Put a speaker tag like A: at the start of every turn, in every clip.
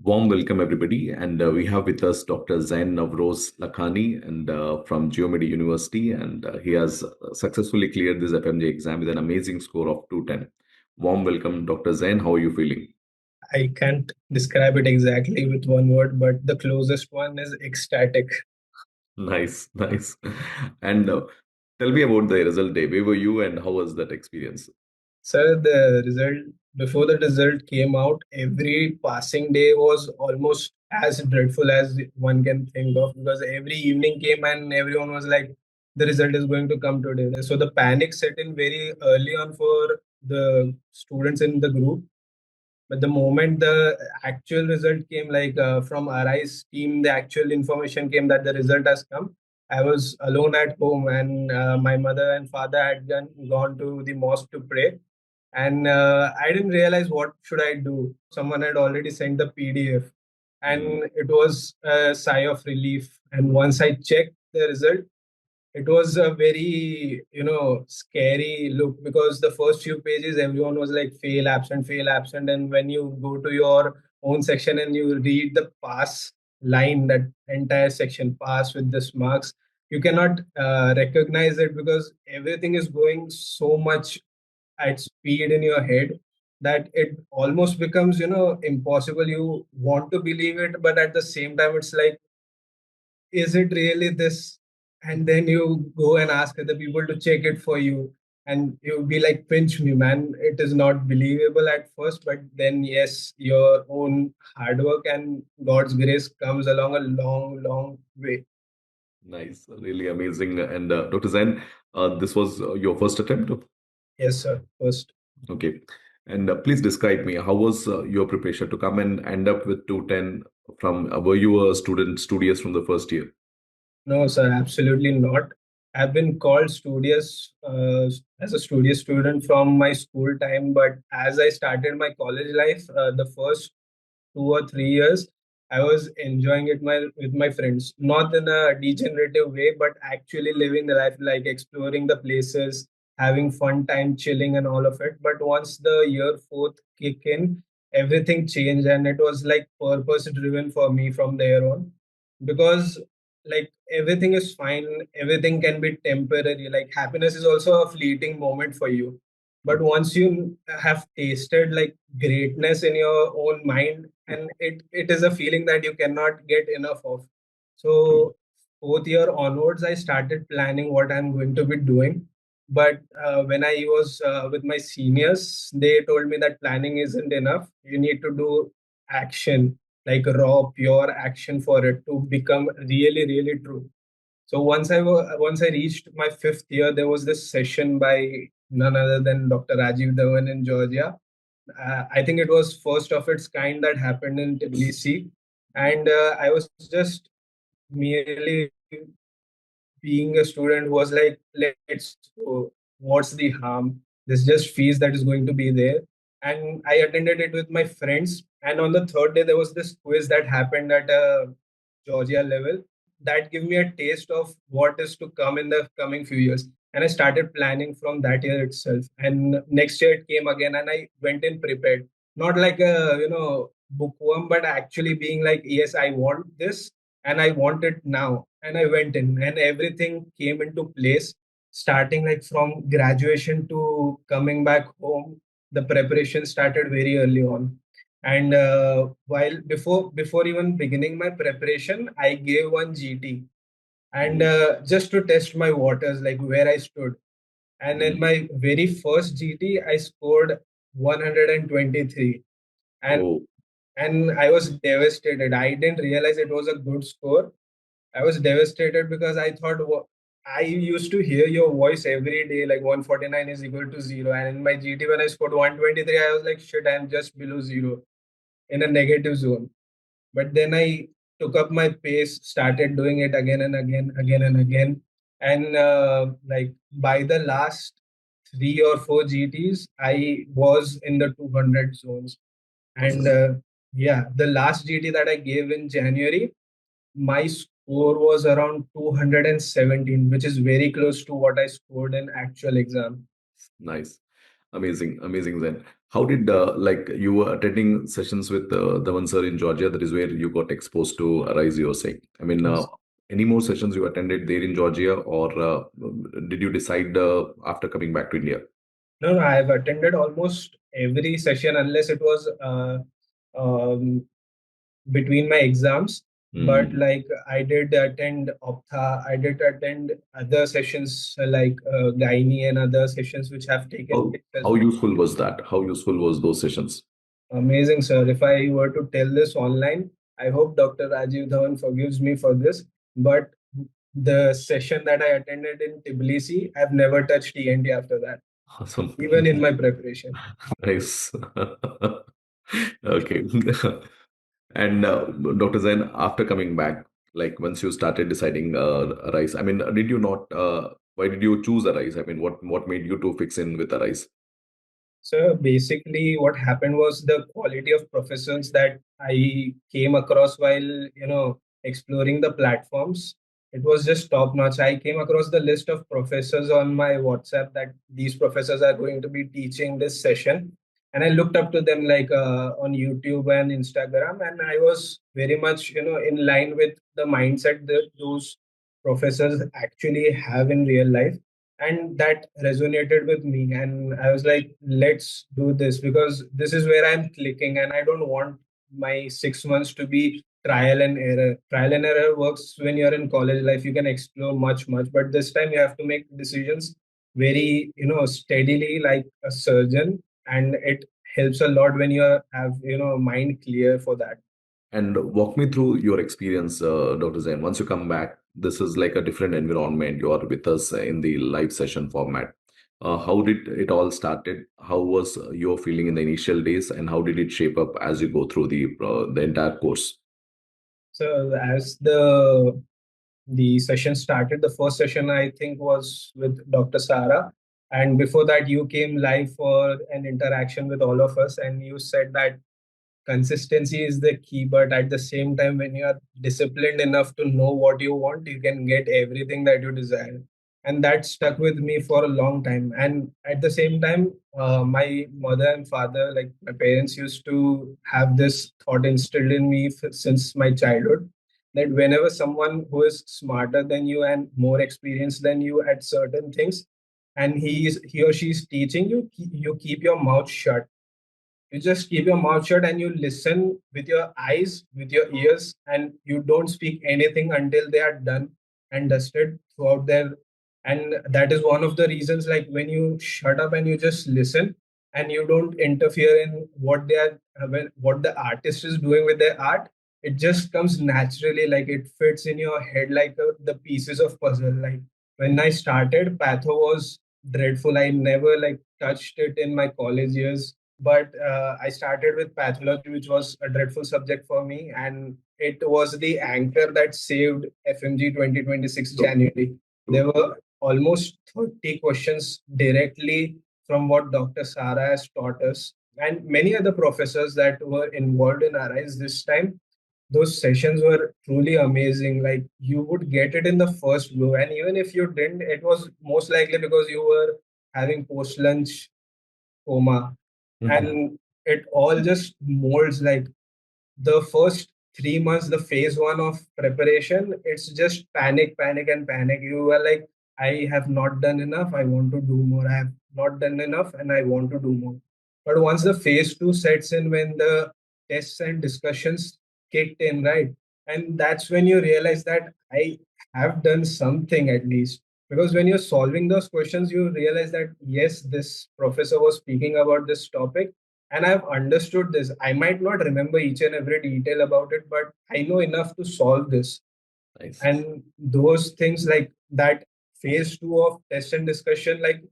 A: Warm welcome, everybody. And we have with us Dr. Zain Navroz Lakhani and from Geomedi University. And he has successfully cleared this FMGE exam with an amazing score of 210. Warm welcome, Dr. Zain. How are you feeling?
B: I can't describe it exactly with one word, but the closest one is ecstatic.
A: Nice, nice. And tell me about the result day. Where were you and how was that experience?
B: So the result, before the result came out, every passing day was almost as dreadful as one can think of, because every evening came and everyone was like, the result is going to come today. So the panic set in very early on for the students in the group. But the moment the actual result came, like from RI's team, the actual information came that the result has come. I was alone at home, and my mother and father had gone to the mosque to pray. And I didn't realize what should I do. Someone had already sent the PDF,
A: Mm,
B: and it was a sigh of relief. And once I checked the result, it was a very, scary look, because the first few pages everyone was like fail absent, and when you go to your own section and you read the pass line, that entire section pass with this marks, you cannot recognize it, because everything is going so much at speed in your head that it almost becomes, impossible. You want to believe it, but at the same time it's like, is it really this? And then you go and ask other people to check it for you, and you'll be like, pinch me, man. It is not believable at first, but then yes, your own hard work and God's grace comes along a long, long way.
A: nice, really amazing. And Dr. Zain, this was your first attempt?
B: Yes, sir. First.
A: Okay. And please describe me, how was your preparation to come and end up with 210 from, were you a student studious from the first year?
B: No, sir, absolutely not. I've been called studious as a studious student from my school time, but as I started my college life, the first 2 or 3 years, I was enjoying it with my friends, not in a degenerative way, but actually living the life, like exploring the places, having fun time, chilling, and all of it. But once the year fourth kick in, everything changed, and it was like purpose driven for me from there on, because like everything is fine, everything can be temporary. Like happiness is also a fleeting moment for you, but once you have tasted like greatness in your own mind, and it is a feeling that you cannot get enough of.
A: True.
B: So fourth year onwards I started planning what I'm going to be doing. But when I was with my seniors, they told me that planning isn't enough, you need to do action, like raw pure action for it to become really really true. So once I reached my fifth year, there was this session by none other than Dr. Rajiv Dhawan in Georgia. I think it was first of its kind that happened in Tbilisi, and I was just merely being a student who was like, let's go. What's the harm? There's just fees that is going to be there. And I attended it with my friends. And on the third day, there was this quiz that happened at a Georgia level that gave me a taste of what is to come in the coming few years. And I started planning from that year itself. And next year it came again, and I went in prepared. Not like a, bookworm, but actually being like, yes, I want this and I want it now. And I went in, and everything came into place. Starting like from graduation to coming back home, the preparation started very early on. And while before even beginning my preparation, I gave one GT, and
A: Mm,
B: just to test my waters, like where I stood. And in
A: mm.
B: my very first GT, I scored 123, and
A: Oh,
B: I was devastated. I didn't realize it was a good score. I was devastated because I thought, I used to hear your voice every day, like 149 is equal to zero. And in my GT, when I scored 123, I was like, shit, I'm just below zero in a negative zone. But then I took up my pace, started doing it again and again, again and again. And like by the last 3 or 4 GTs, I was in the 200 zones. And yeah, the last GT that I gave in January, my score was around 217, which is very close to what I scored in actual exam.
A: nice. Amazing, amazing then. How did like you were attending sessions with the one sir in Georgia? That is where you got exposed to Arise. You were saying. I mean,
B: Yes.
A: any more sessions you attended there in Georgia, or did you decide after coming back to India?
B: No, no, I've attended almost every session unless it was um, between my exams. But
A: Hmm.
B: like I did attend Optha, I did attend other sessions like Gynae and other sessions which have taken
A: How
B: place as
A: how
B: well.
A: useful was that? How useful was those sessions?
B: Amazing, sir. If I were to tell this online, I hope Dr. Rajiv Dhawan forgives me for this. But the session that I attended in Tbilisi, I've never touched ENT after that,
A: Awesome.
B: even in my preparation.
A: Nice. Okay. And Dr. Zain, after coming back, like once you started deciding Arise, I mean, did you not? Why did you choose Arise? I mean, what made you to fix in with Arise?
B: So basically, what happened was the quality of professors that I came across while exploring the platforms. It was just top notch. I came across the list of professors on my WhatsApp that these professors are going to be teaching this session, and I looked up to them like on YouTube and Instagram, and I was very much in line with the mindset that those professors actually have in real life, and that resonated with me, and I was like, let's do this because this is where I'm clicking, and I don't want my 6 months to be trial and error works when you're in college life. You can explore much, but this time you have to make decisions very steadily like a surgeon, and it helps a lot when you have mind clear for that.
A: And walk me through your experience, Dr. Zain. Once you come back, this is like a different environment. You are with us in the live session format. How did it all started? How was your feeling in the initial days, and how did it shape up as you go through the entire course?
B: So as the session started, the first session I think was with Dr. Sara, and before that you came live for an interaction with all of us, and you said that consistency is the key, but at the same time when you are disciplined enough to know what you want, you can get everything that you desire. And that stuck with me for a long time. And at the same time, my mother and father, like my parents, used to have this thought instilled in me since my childhood, that whenever someone who is smarter than you and more experienced than you at certain things, and he or she is teaching you, you keep your mouth shut. You just keep your mouth shut and you listen with your eyes, with your ears, and you don't speak anything until they are done and dusted throughout their. And that is one of the reasons, like when you shut up and you just listen and you don't interfere in what they are, what the artist is doing with their art, it just comes naturally, like it fits in your head like the pieces of puzzle. Like when I started, patho was dreadful. I never like touched it in my college years, but I started with pathology, which was a dreadful subject for me, and it was the anchor that saved FMG 2026 January. There were almost 30 questions directly from what Dr. Sara has taught us, and many other professors that were involved in Arise this time. Those sessions were truly amazing. Like you would get it in the first blow, and even if you didn't, it was most likely because you were having post lunch coma,
A: Mhm.
B: and it all just molds like the first 3 months, the phase one of preparation. It's just panic, and panic. You are like, I have not done enough, I want to do more. I have not done enough and I want to do more. But once the phase two sets in, when the tests and discussions kicked in, right, and that's when you realize that I have done something at least. Because when you're solving those questions, you realize that yes, this professor was speaking about this topic and I've understood this. I might not remember each and every detail about it, but I know enough to solve this.
A: Nice.
B: And those things like that phase two of test and discussion, like,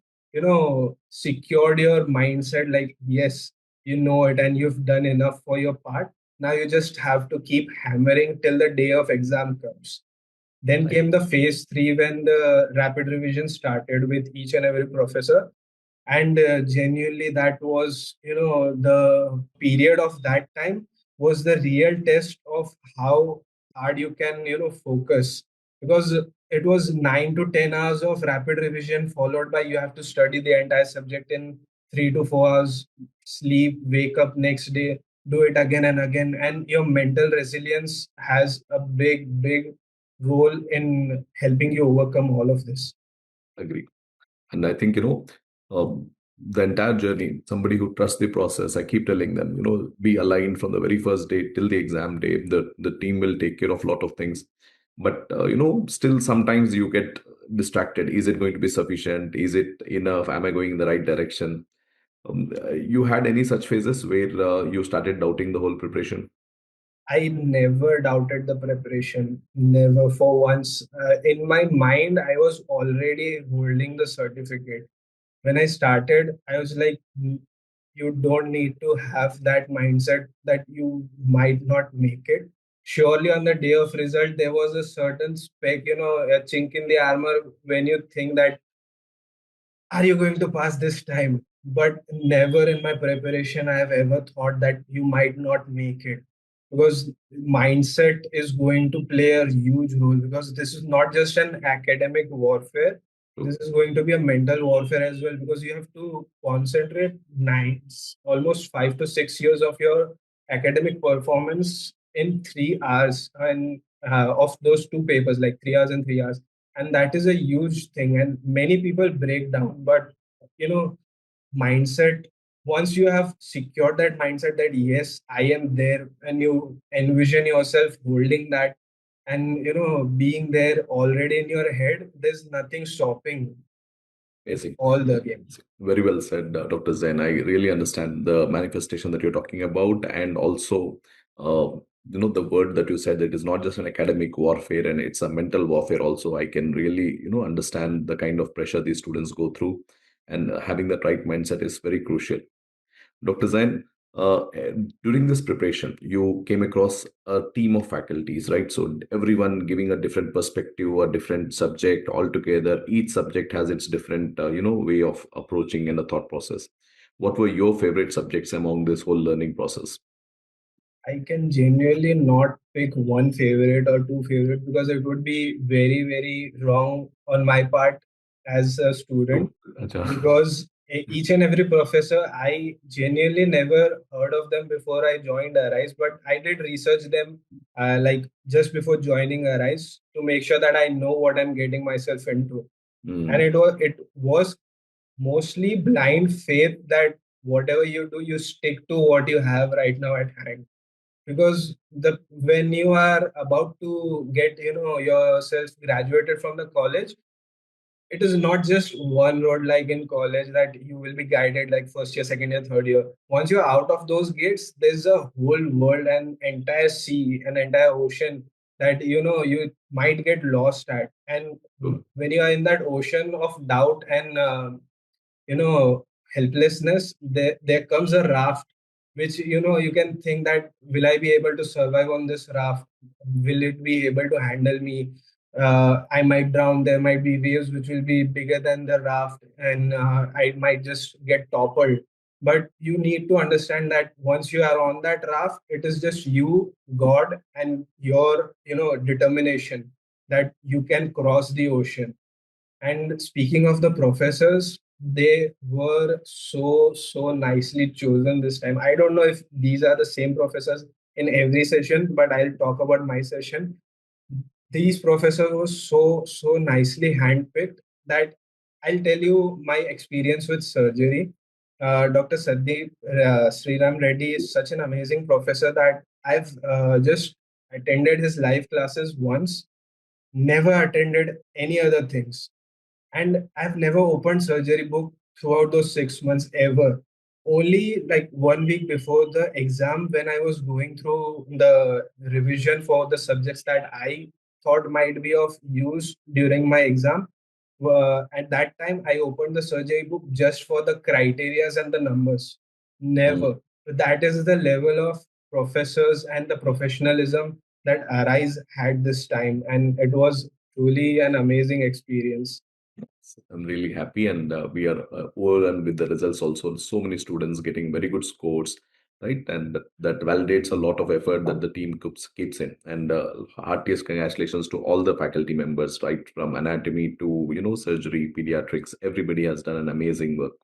B: secured your mindset, like, yes, you know it and you've done enough for your part. Now you just have to keep hammering till the day of exam comes. Then
A: Nice.
B: came the phase three when the rapid revision started with each and every professor, and genuinely that was the period of that time was the real test of how hard you can focus, because it was 9 to 10 hours of rapid revision followed by you have to study the entire subject in 3 to 4 hours sleep, wake up next day, do it again and again, and your mental resilience has a big role in helping you overcome all of this.
A: Agree. And I think, the entire journey, somebody who trusts the process, I keep telling them, be aligned from the very first day till the exam day. The team will take care of a lot of things. But, still sometimes you get distracted. Is it going to be sufficient? Is it enough? Am I going in the right direction? You had any such phases where you started doubting the whole preparation?
B: I never doubted the preparation, never for once. In my mind, I was already holding the certificate. When I started, I was like, You don't need to have that mindset that you might not make it." Surely, on the day of result, there was a certain speck, a chink in the armor when you think that, are you going to pass this time? But never in my preparation I have ever thought that you might not make it, because mindset is going to play a huge role, because this is not just an academic warfare. This
A: True.
B: is going to be a mental warfare as well, because you have to concentrate almost 5 to 6 years of your academic performance in 3 hours, and of those two papers, like 3 hours and 3 hours. And that is a huge thing, and many people break down. But you know mindset, once you have secured that mindset that yes, I am there, and you envision yourself holding that, and being there already in your head, there's nothing stopping
A: Amazing.
B: all the game.
A: Very well said, Dr. Zain. I really understand the manifestation that you're talking about, and also, the word that you said, that it is not just an academic warfare and it's a mental warfare. Also, I can really, understand the kind of pressure these students go through, and having that right mindset is very crucial. Dr. Zain, during this preparation, you came across a team of faculties, right? So everyone giving a different perspective, a different subject altogether. Each subject has its different, way of approaching and a thought process. What were your favorite subjects among this whole learning process?
B: I can genuinely not pick one favorite or two favorite, because it would be very wrong on my part as a student,
A: True. Acha.
B: because each and every professor, I genuinely never heard of them before I joined Arise, but I did research them like just before joining Arise, to make sure that I know what I'm getting myself into. And
A: Hmm.
B: it was mostly blind faith that whatever you do, you stick to what you have right now at hand. Because the when you are about to get yourself graduated from the college, it is not just one road like in college, that you will be guided like first year, second year, third year. Once you're out of those gates, there's a whole world, an entire sea, an entire ocean that you might get lost at. And
A: True.
B: when you are in that ocean of doubt and you know helplessness, there comes a raft, which you can think that, will I be able to survive on this raft? Will it be able to handle me? I might drown. There might be waves which will be bigger than the raft, and I might just get toppled. But you need to understand that once you are on that raft, it is just you, God, and your determination, that you can cross the ocean. And speaking of the professors, they were so nicely chosen this time. I don't know if these are the same professors in every session, but I'll talk about my session. These professors were so nicely handpicked that I'll tell you my experience with surgery. Dr. Sandeep Sriram Reddy is such an amazing professor that I've just attended his live classes once, never attended any other things. And I've never opened surgery book throughout those 6 months ever. Only like 1 week before the exam, when I was going through the revision for the subjects that I thought might be of use during my exam, at that time I opened the surgery book just for the criterias and the numbers.
A: Hmm.
B: Never. That is the level of professors and the professionalism that Arise had this time, and it was truly an amazing experience.
A: I'm really happy, and we are overrun with the results also. So many students getting very good scores, right? And that validates a lot of effort that the team keeps in. And heartiest congratulations to all the faculty members, right? From anatomy to, surgery, pediatrics, everybody has done an amazing work.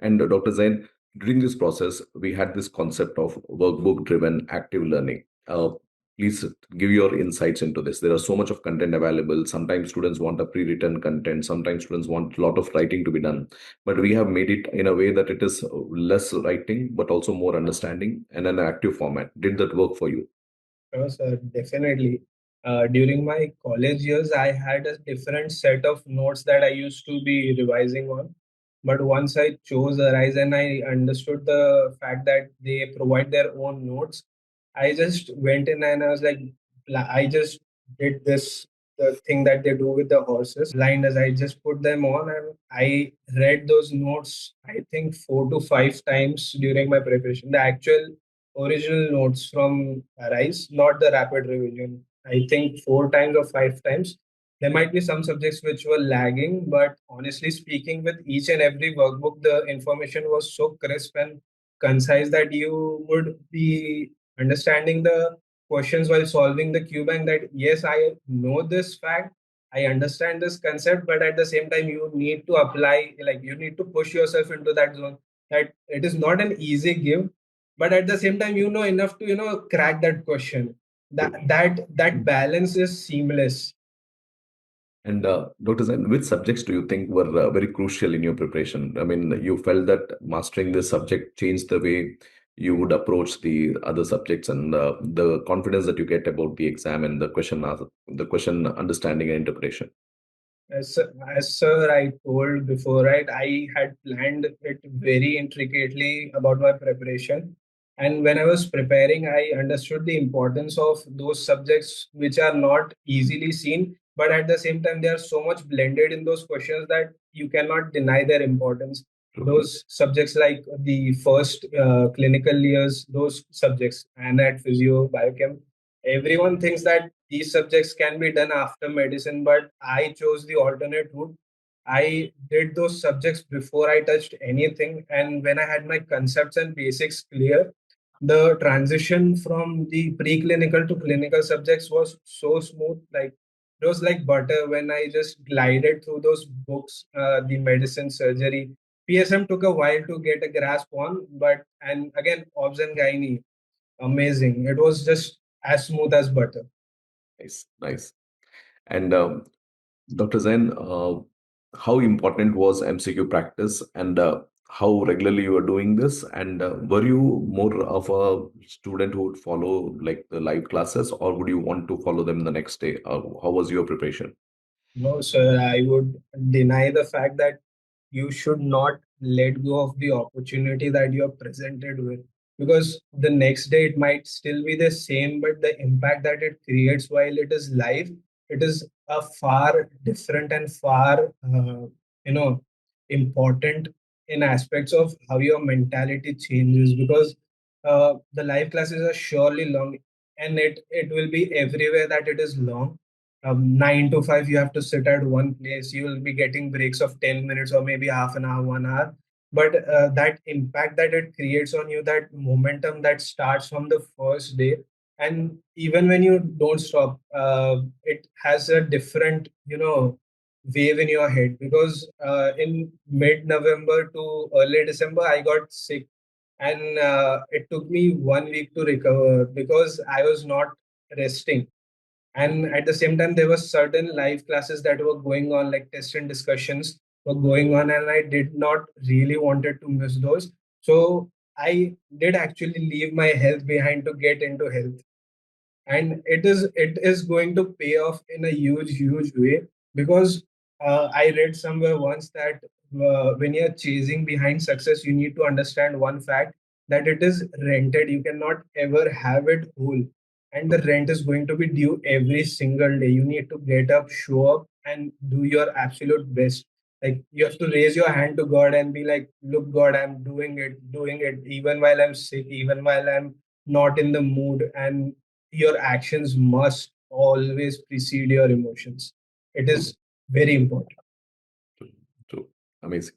A: And Dr. Zain, during this process, we had this concept of workbook driven active learning. Please give your insights into this. There are so much of content available. Sometimes students want a pre-written content. Sometimes students want a lot of writing to be done. But we have made it in a way that it is less writing, but also more understanding and an active format. Did that work for you?
B: Sure, sir, definitely. During my college years, I had a different set of notes that I used to be revising on. But once I chose Arise and I understood the fact that they provide their own notes, I just went in and I was like, I just did this, the thing that they do with the horses, blinders. I just put them on and I read those notes, I think 4 to 5 times during my preparation. The actual original notes from Arise, not the rapid revision. I think 4 times or 5 times. There might be some subjects which were lagging, but honestly speaking, with each and every workbook, the information was so crisp and concise that you would be understanding the questions while solving the Q bank. That yes, I know this fact, I understand this concept, but at the same time, you need to apply, like you need to push yourself into that zone. That it is not an easy give, but at the same time you know enough to crack that question. That balance is seamless.
A: And Dr. Zain, which subjects do you think were very crucial in your preparation? I mean, you felt that mastering this subject changed the way you would approach the other subjects, and the confidence that you get about the exam and the question understanding and interpretation.
B: As sir, I told before, right? I had planned it very intricately about my preparation. And when I was preparing, I understood the importance of those subjects which are not easily seen, but at the same time, they are so much blended in those questions that you cannot deny their importance.
A: True.
B: Those subjects like the first clinical years, those subjects, ANAT, physio, biochem, everyone thinks that these subjects can be done after medicine, but I chose the alternate route. I did those subjects before I touched anything. And when I had my concepts and basics clear, the transition from the preclinical to clinical subjects was so smooth. Like it was like butter when I just glided through those books, the medicine, surgery. PSM took a while to get a grasp on, but and again, obs and gynae, amazing. It was just as smooth as butter.
A: Nice, nice. And Dr. Zain, how important was MCQ practice, and how regularly you were doing this? And were you more of a student who would follow like the live classes, or would you want to follow them the next day? How was your preparation?
B: No, sir, I would deny the fact that you should not let go of the opportunity that you are presented with, because the next day it might still be the same, but the impact that it creates while it is live, it is a far different and far you know important in aspects of how your mentality changes, because the live classes are surely long, and it will be everywhere that it is long. 9 to 5 you have to sit at one place. You will be getting breaks of 10 minutes or maybe half an hour, 1 hour, but that impact that it creates on you, that momentum that starts from the first day, and even when you don't stop, it has a different wave in your head, because in mid November to early December I got sick, and it took me 1 week to recover because I was not resting. And at the same time there were certain live classes that were going on, like test and discussions were going on, and I did not really wanted to miss those. So I did actually leave my health behind to get into health, and it is going to pay off in a huge way, because I read somewhere once that when you're chasing behind success, you need to understand one fact, that it is rented. You cannot ever have it whole, and the rent is going to be due every single day. You need to get up, show up, and do your absolute best. Like you have to raise your hand to God and be like, look God, I'm doing it even while I'm sick, even while I'm not in the mood. And your actions must always precede your emotions. It
A: True,
B: is very important.
A: true, true. Amazing.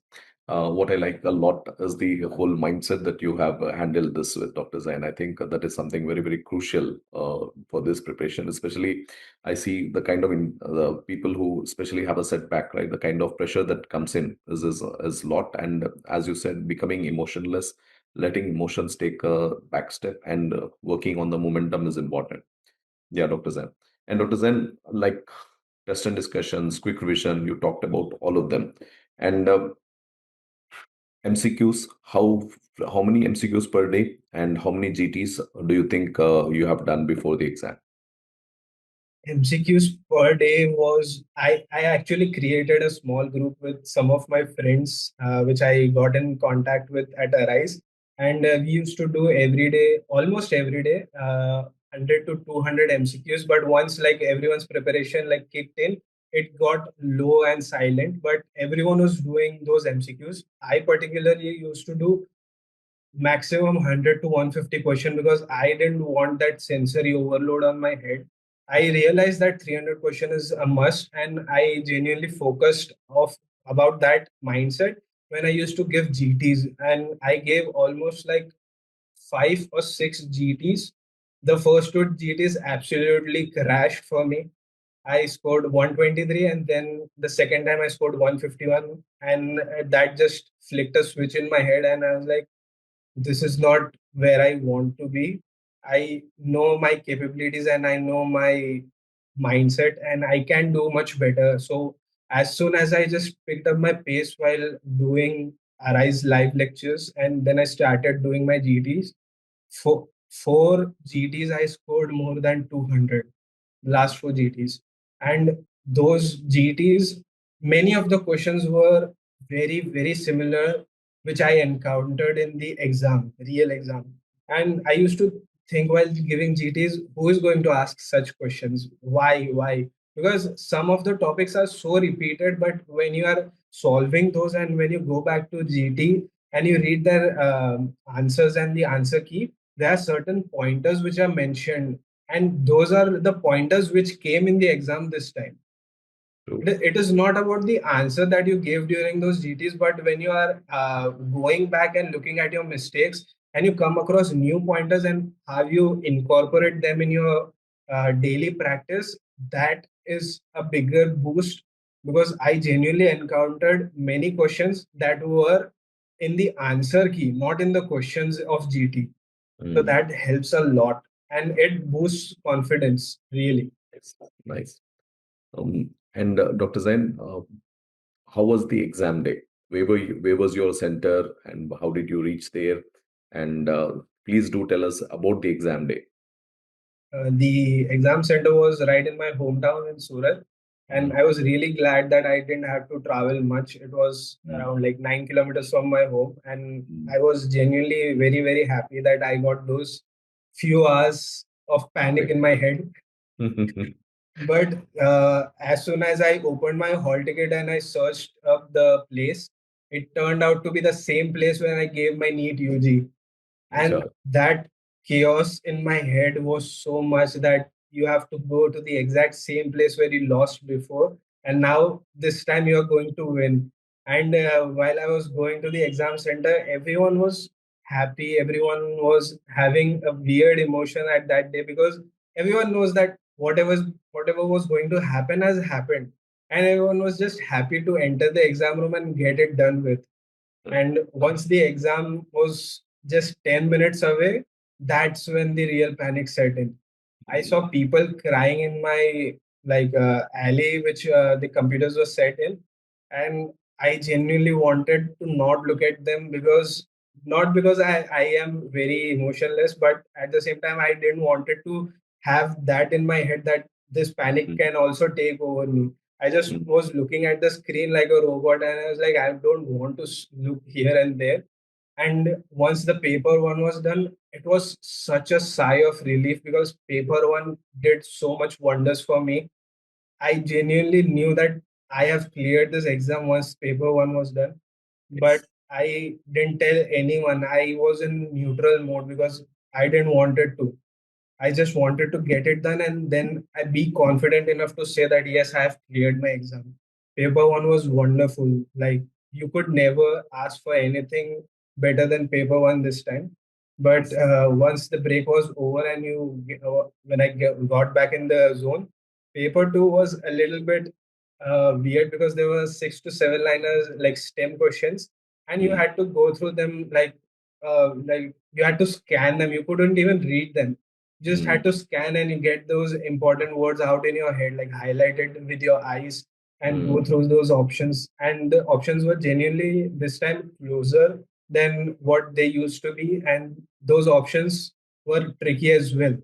A: What I like a lot is the whole mindset that you have handled this with, Dr. Zain. I think that is something very, very crucial for this preparation. Especially, I see the kind of the people who especially have a setback, right? The kind of pressure that comes in is lot, and as you said, becoming emotionless, letting emotions take a back step, and working on the momentum is important. Yeah, Dr. Zain. And Dr. Zain, like test and discussions, quick revision, you talked about all of them. And MCQs, how many MCQs per day and how many GTs do you think you have done before the exam?
B: MCQs per day was I actually created a small group with some of my friends, which I got in contact with at Arise, and we used to do every day, almost every day, 100 to 200 MCQs. But once like everyone's preparation like kicked in, it got low and silent. But everyone was doing those MCQs. I particularly used to do maximum 100 to 150 question because I didn't want that sensory overload on my head. I realized that 300 question is a must, and I genuinely focused of about that mindset when I used to give GTs, and I gave almost like 5 or 6 GTs. The first two GTs absolutely crashed for me. I scored 123, and then the second time I scored 151, and that just flicked a switch in my head, and I was like, this is not where I want to be. I know my capabilities and I know my mindset, and I can do much better. So as soon as I just picked up my pace while doing Arise live lectures, and then I started doing my GTs. For 4 GTs, I scored more than 200 last 4 GTs. And those GTs, many of the questions were very, very similar, which I encountered in the exam, real exam. And I used to think while giving GTs, who is going to ask such questions? Why? Why? Because some of the topics are so repeated, but when you are solving those and when you go back to GT and you read their answers and the answer key, there are certain pointers which are mentioned, and those are the pointers which came in the exam this time.
A: True.
B: It is not about the answer that you gave during those GTs, but when you are going back and looking at your mistakes and you come across new pointers and how you incorporate them in your daily practice, that is a bigger boost because I genuinely encountered many questions that were in the answer key, not in the questions of GT. So
A: Mm,
B: that helps a lot and it boosts confidence, really.
A: nice. Nice. And Dr. Zain, how was the exam day? Where was your center and how did you reach there? And please do tell us about the exam day.
B: The exam center was right in my hometown in Surat, and
A: Mm,
B: I was really glad that I didn't have to travel much. It was
A: mm,
B: around like 9 kilometers from my home, and
A: mm.
B: I was genuinely very, very happy that I got those few hours of panic
A: Great.
B: in my head. But as soon as I opened my hall ticket and I searched up the place, it turned out to be the same place where I gave my NEET UG. And
A: Acha.
B: that chaos in my head was so much that you have to go to the exact same place where you lost before. And now this time you are going to win. And while I was going to the exam center, everyone was happy. Everyone was having a weird emotion at that day because everyone knows that whatever was going to happen has happened. And everyone was just happy to enter the exam room and get it done with. And once the exam was just 10 minutes away, that's when the real panic set in. I saw people crying in my alley, which the computers were set in, and I genuinely wanted to not look at them because not because I am very emotionless, but at the same time I didn't wanted to have that in my head that this panic
A: Mm,
B: can also take over me. I just
A: mm,
B: was looking at the screen like a robot, and I was like, I don't want to look here and there. And once the paper one was done, it was such a sigh of relief because paper one did so much wonders for me. I genuinely knew that I have cleared this exam once paper one was done, but
A: yes.
B: I didn't tell anyone. I was in neutral mode because I didn't wanted to. I just wanted to get it done and then I be confident enough to say that yes, I have cleared my exam. Paper one was wonderful. Like you could never ask for anything better than paper one this time. But once the break was over and when got back in the zone, paper two was a little bit weird because there were 6 to 7 liners like STEM questions, and you
A: Mm,
B: had to go through them like you had to scan them. You couldn't even read them. You just
A: mm,
B: had to scan and you get those important words out in your head, like highlighted with your eyes, and go
A: mm,
B: through those options. And the options were genuinely this time closer than what they used to be, and those options were tricky as well.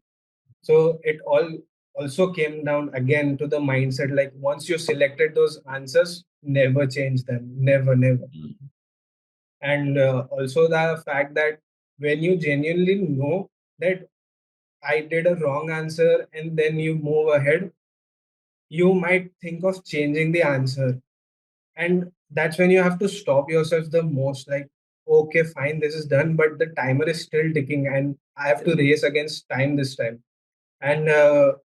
B: So it all also came down again to the mindset, like once you selected those answers, never change them, never, never.
A: mm.
B: And also the fact that when you genuinely know that I did a wrong answer and then you move ahead, you might think of changing the answer. And that's when you have to stop yourself the most, like, okay, fine, this is done, but the timer is still ticking and I have to
A: Yes.
B: race against time this time. And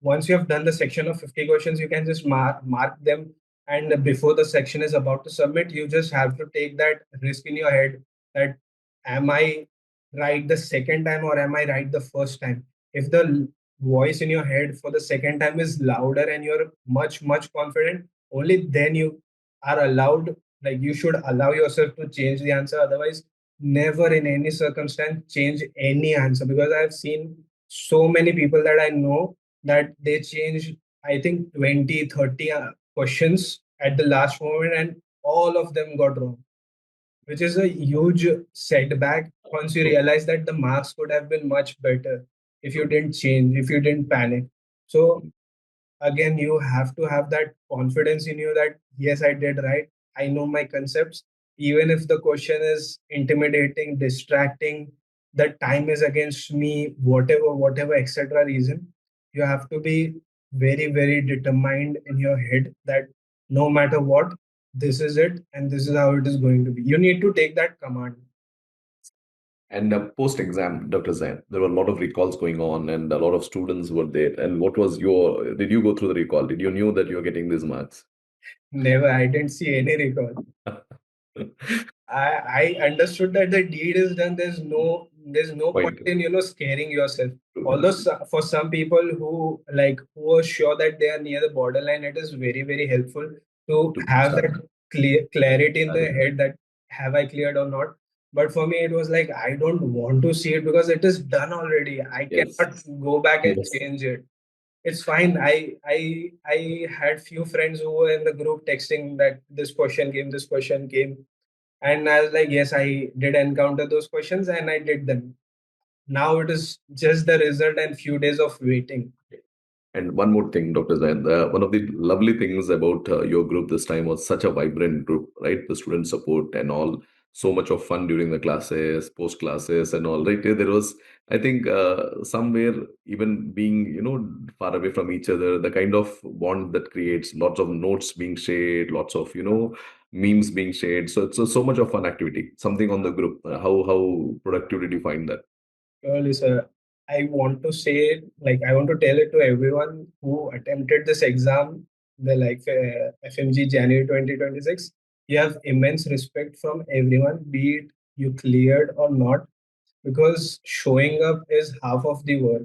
B: once you have done the section of 50 questions, you can just mark them. And before the section is about to submit, you just have to take that risk in your head that am I right the second time or am I right the first time? If the voice in your head for the second time is louder and you're much, much confident, only then you are allowed, like you should allow yourself to change the answer. Otherwise, never in any circumstance change any answer, because I've seen so many people that I know that they change, I think 20, 30 questions at the last moment and all of them got wrong, which is a huge setback once you
A: So,
B: realize that the marks could have been much better if you didn't change, if you didn't panic. So again, you have to have that confidence in you that yes, I did right, I know my concepts. Even if the question is intimidating, distracting, the time is against me, whatever etc reason, you have to be very, very determined in your head that no matter what, this is it and this is how it is going to be. You need to take that command.
A: and post exam, Dr. Zain, there were a lot of recalls going on, and a lot of students were there. And what was your? Did you go through the recall? Did you knew that you were getting these marks?
B: Never, I didn't see any recall. I understood that the deed is done. There's no point
A: Quite
B: in scaring yourself.
A: true.
B: Although for some people who are sure that they are near the borderline, it is very, very helpful to
A: To
B: have
A: start.
B: that clarity in the head that have I cleared or not. But for me, it was like I don't want to see it because it is done already. I
A: Yes.
B: cannot go back and
A: Yes.
B: change it. It's fine. I had few friends who were in the group texting that this question came, and I was like, yes, I did encounter those questions and I did them. Now it is just the result and few days of waiting.
A: And one more thing, Dr. Zain, one of the lovely things about your group this time was such a vibrant group, right? The student support and all, so much of fun during the classes, post classes, and all, right? There was, I think, somewhere even being, far away from each other, the kind of bond that creates lots of notes being shared, lots of, memes being shared. So it's so much of fun activity, something on the group. How productive did you find that?
B: Surely, sir. I want to say, like, I want to tell it to everyone who attempted this exam, the FMG January 2026. You have immense respect from everyone, be it you cleared or not, because showing up is half of the work.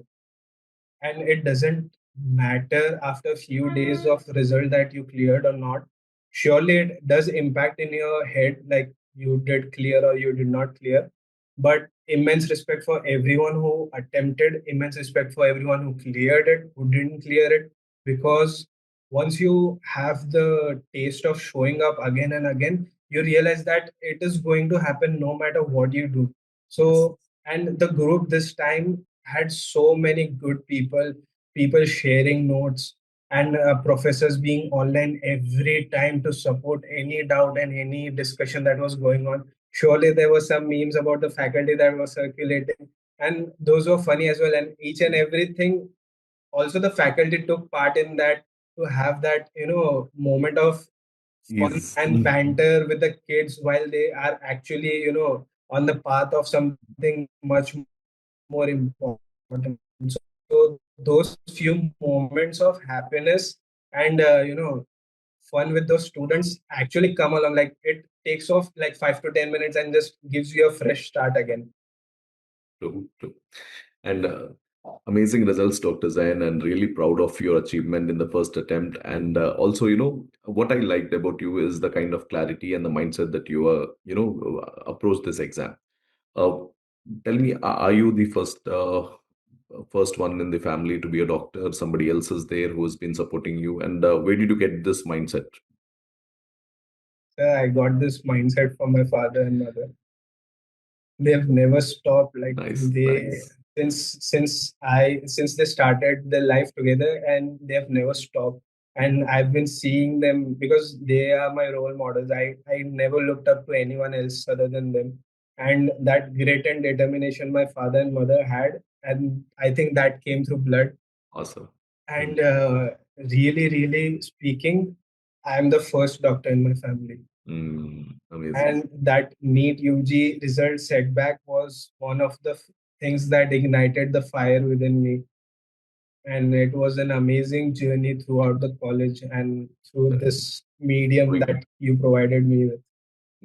B: And it doesn't matter after a few days of result that you cleared or not. Surely it does impact in your head, like you did clear or you did not clear. But immense respect for everyone who attempted, immense respect for everyone who cleared it, who didn't clear it, because once you have the taste of showing up again and again, you realize that it is going to happen no matter what you do.
A: Yes.
B: So, and the group this time had so many good people sharing notes, and professors being online every time to support any doubt and any discussion that was going on. Surely there were some memes about the faculty that was circulating, and those were funny as well. And each and everything, also the faculty took part in that to have that moment of fun
A: Is
B: and banter with the kids while they are actually on the path of something much more important. So those few moments of happiness and fun with those students actually come along. Like it takes off like 5 to 10 minutes and just gives you a fresh start again.
A: True, true. And amazing results, Dr. Zain, and really proud of your achievement in the first attempt. And also, what I liked about you is the kind of clarity and the mindset that you approach this exam. Uh, Tell me, are you the first one in the family to be a doctor? Somebody else is there who has been supporting you, and where did you get this mindset?
B: I got this mindset from my father and mother. They've never stopped. Like
A: Nice,
B: they
A: nice.
B: since they started their life together, and they've never stopped. And I've been seeing them because they are my role models. I never looked up to anyone else other than them. And that grit and determination my father and mother had, and I think that came through blood.
A: Awesome.
B: And
A: Mm,
B: really speaking, I'm the first doctor in my family.
A: amazing.
B: And that NEET UG result setback was one of the things that ignited the fire within me. And it was an amazing journey throughout the college and through
A: Uh,
B: this medium
A: going
B: that you provided me with.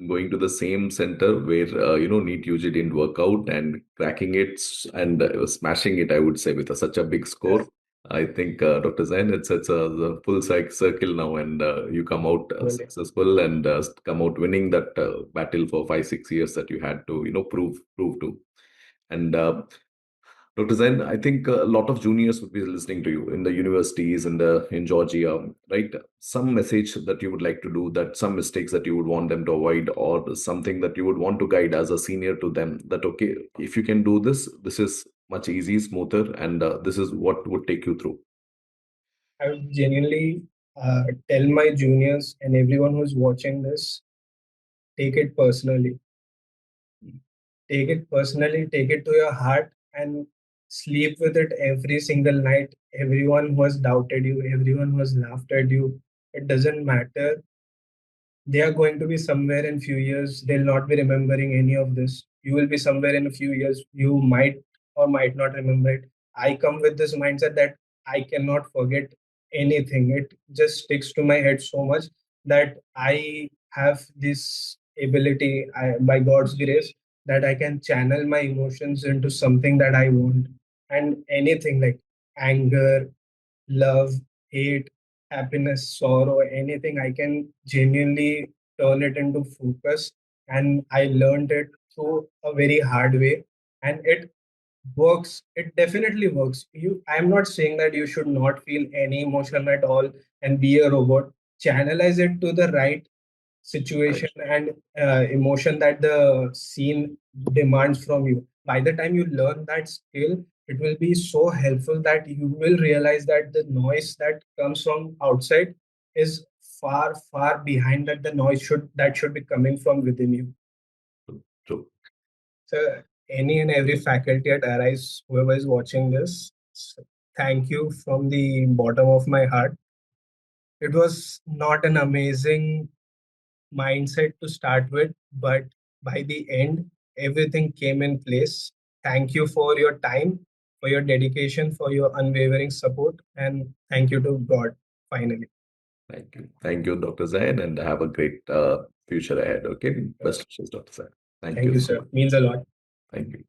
A: going to the same center where NEET usually didn't work out and cracking it and smashing it, I would say, with such a big
B: Yeah,
A: score. I think, Dr. Zain, it's the full circle now, and you come out
B: really.
A: successful and come out winning that battle for 5 6 years that you had to prove to. And Dr. Zain, I think a lot of juniors would be listening to you in the universities and in Georgia, right? Some message that you would like to do, that some mistakes that you would want them to avoid, or something that you would want to guide as a senior to them, that, okay, if you can do this, this is much easy, smoother, and this is what would take you through.
B: I would genuinely tell my juniors and everyone who's watching this, take it personally. Take it personally, take it to your heart, and sleep with it every single night. Everyone who has doubted you, everyone who has laughed at you, it doesn't matter. They are going to be somewhere in few years. They'll not be remembering any of this. You will be somewhere in a few years. You might or might not remember it. I come with this mindset that I cannot forget anything. It just sticks to my head so much that I have this ability, by God's grace, that I can channel my emotions into something that I want. And anything like anger, love, hate, happiness, sorrow, anything, I can genuinely turn it into focus. And I learned it through a very hard way. And it works. It definitely works. I'm not saying that you should not feel any emotion at all and be a robot. Channelize it to the right situation
A: Correct.
B: and emotion that the scene demands from you. By the time you learn that skill, it will be so helpful that you will realize that the noise that comes from outside is far behind that the noise should be coming from within you.
A: True. True.
B: So any and every faculty at Arise, whoever is watching this, thank you from the bottom of my heart. It was not an amazing mindset to start with, but by the end, everything came in place. Thank you for your time, for your dedication, for your unwavering support, and thank you to God, finally.
A: Thank you. Thank you, Dr. Zain, and have a great future ahead. Okay.
B: Uh,
A: Best wishes, Dr. Zain. Thank
B: Thank
A: you
B: you,
A: so
B: sir.
A: much.
B: Means a lot.
A: Thank you.